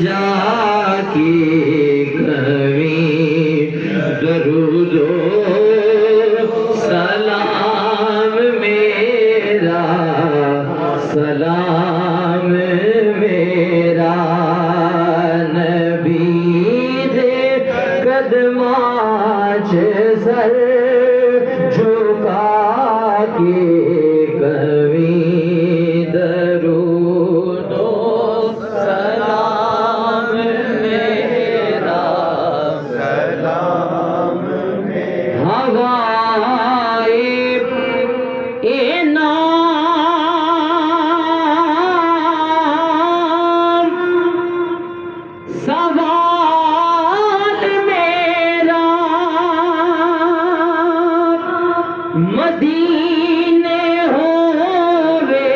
जाके कभी दरूदो सलाम मेरा, सलाम मेरा नबी दे कदमां च सर झुका के कभी दरूदो सलाम मेरा, सलाम मेरा हवाए इनाम सवाल मेरा मदीने होवे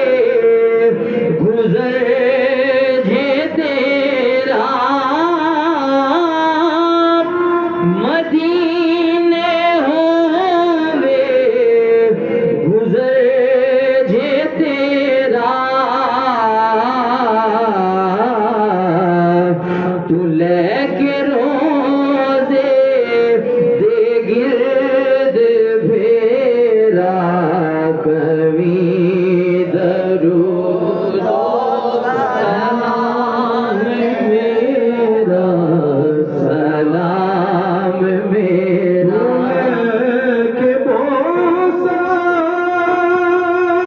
गुजर